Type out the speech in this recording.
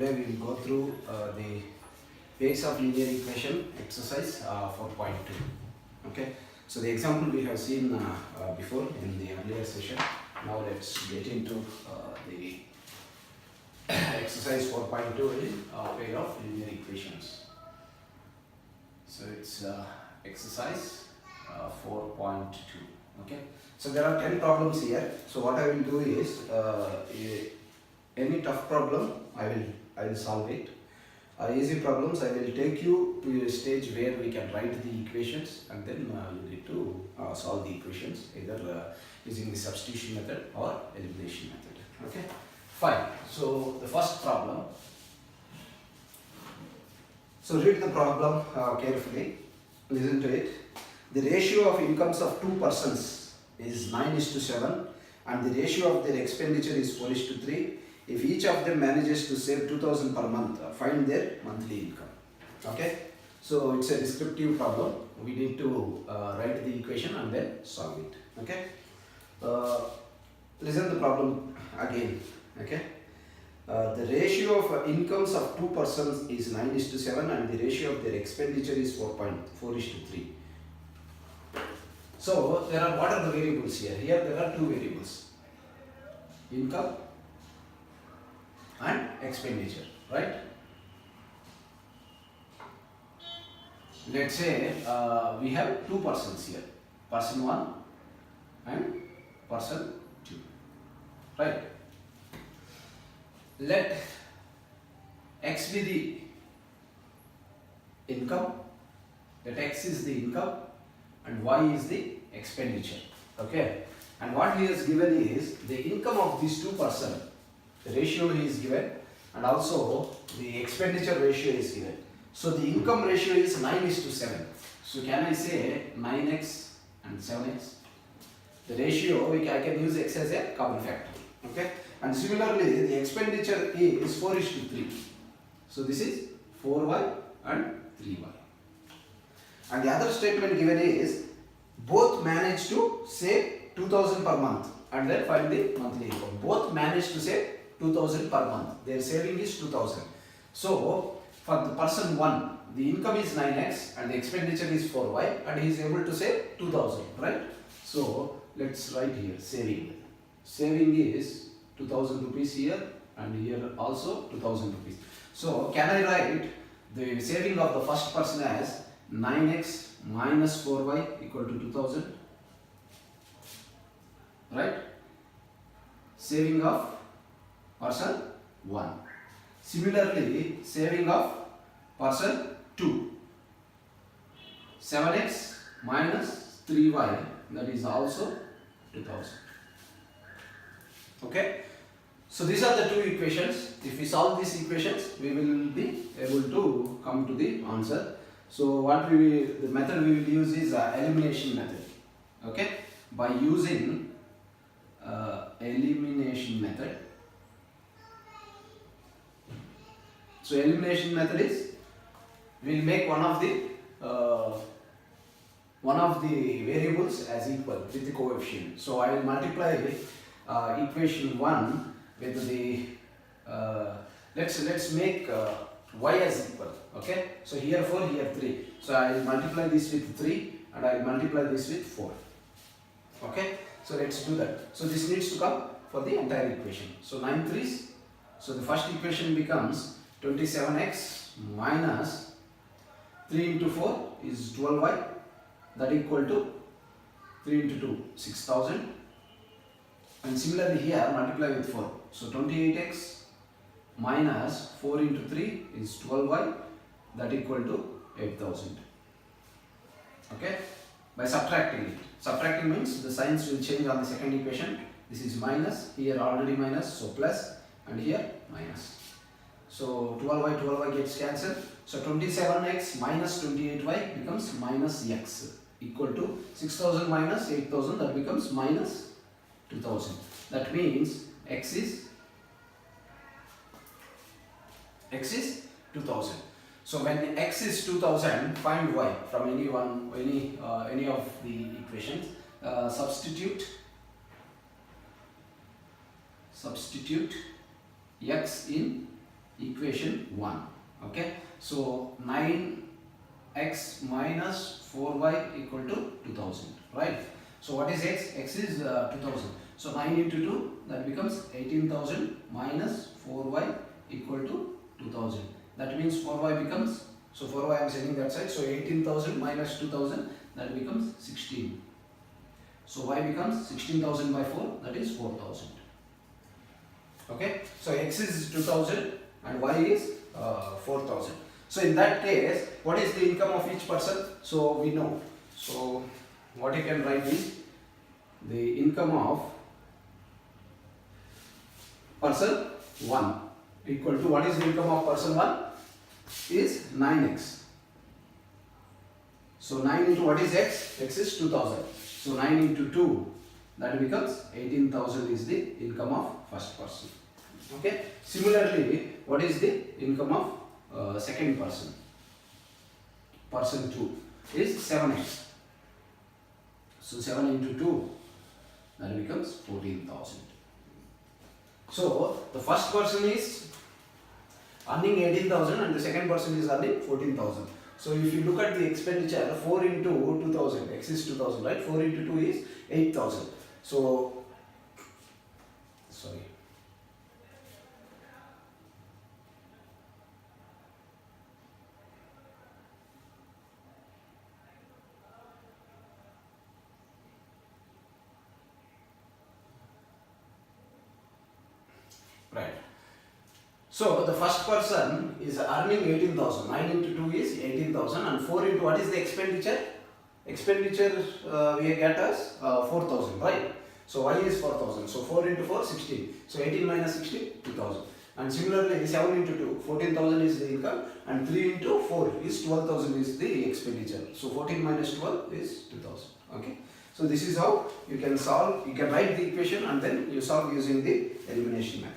today we will go through the base of linear equation exercise 4.2. Okay, so the example we have seen before in the earlier session. Now let's get into the exercise 4.2 in pair of linear equations. So it's exercise 4.2. Okay, so there are 10 problems here. So what I will do is any tough problem I will solve it. Easy problems I will take you to a stage where we can write the equations, and then you need to solve the equations either using the substitution method or elimination method. Okay, fine. So the first problem. So read the problem carefully. Listen to it. The ratio of incomes of two persons is 9:7, and the ratio of their expenditure is 4:3. If each of them manages to save 2,000 per month, find their monthly income. Okay, so it's a descriptive problem. We need to write the equation and then solve it. Okay, listen to the problem again. Okay, the ratio of incomes of two persons is 9:7, and the ratio of their expenditure is 4:3. So there are, what are the variables here? Here there are two variables: income and expenditure, right? Let's say we have two persons here, person 1 and person 2, right? Let x be the income, let x is the income and y is the expenditure. Okay, and what he has given is the income of these two persons. The ratio is given, and also the expenditure ratio is given. So the income ratio is 9:7. So can I say 9x and 7x? The ratio, I can use x as a common factor. Okay, and similarly the expenditure is 4:3. So this is 4y and 3y. And the other statement given is both manage to save 2,000 per month, and then find the monthly income. Both manage to save 2,000 per month. Their saving is 2,000. So for the person 1, the income is 9x and the expenditure is 4y, and he is able to save 2,000, right? So let's write here saving. Saving is 2,000 rupees here, and here also 2,000 rupees. So can I write the saving of the first person as 9x minus 4y equal to 2,000, right? Saving of person 1. Similarly, saving of person 2, 7x minus 3y, that is also 2,000. Okay, so these are the two equations. If we solve these equations, we will be able to come to the answer. So the method we will use is elimination method. Okay, by using elimination method. So elimination method is, we will make one of the variables as equal with the coefficient. So I will multiply equation 1 with the let's make y as equal. Okay, so here 4, here 3. So I will multiply this with 3 and I will multiply this with 4. Okay, so let's do that. So this needs to come for the entire equation. So 9 3s. So the first equation becomes 27x minus 3 into 4 is 12y, that equal to 3 into 2, 6,000. And similarly here multiply with 4. So 28x minus 4 into 3 is 12y, that equal to 8,000. Okay, by subtracting it. Subtracting means the signs will change on the second equation. This is minus, here already minus, so plus, and here minus. So 12y gets cancelled. So 27x minus 28y becomes minus x, equal to 6,000 minus 8,000, that becomes minus 2,000. That means x is 2,000. So when x is 2,000, find y from any of the equations. Substitute x in equation 1. Okay, so 9x minus 4y equal to 2000, right? So what is x? X is 2000. So 9 into 2, that becomes 18,000 minus 4y equal to 2000. That means 4y becomes, so 4y I am sending that side. So 18,000 minus 2000, that becomes 16. So y becomes 16,000 by 4, that is 4,000. Okay, so x is 2000 and y is 4,000. So in that case, what is the income of each person? So we know. So what you can write is the income of person 1 equal to, what is the income of person 1? Is 9x. So 9 into what is x? X is 2000. So 9 into 2, that becomes 18,000 is the income of first person. Okay. Similarly, what is the income of second person? Person 2 is 7x. So 7 into 2, that becomes 14,000. So the first person is earning 18,000 and the second person is earning 14,000. So if you look at the expenditure, 4 into 2000, x is 2000, right? 4 into 2 is 8,000. So, sorry. Right. So the first person is earning 18,000. 9 into 2 is 18,000 and 4 into what is the expenditure? Expenditure we get as 4,000, right? So y is 4,000. So 4 into 4, 16. So 18 minus 16, 2,000. And similarly 7 into 2, 14,000 is the income and 3 into 4 is 12,000 is the expenditure. So 14 minus 12 is 2,000. Okay. So this is how you can solve, you can write the equation and then you solve using the elimination method.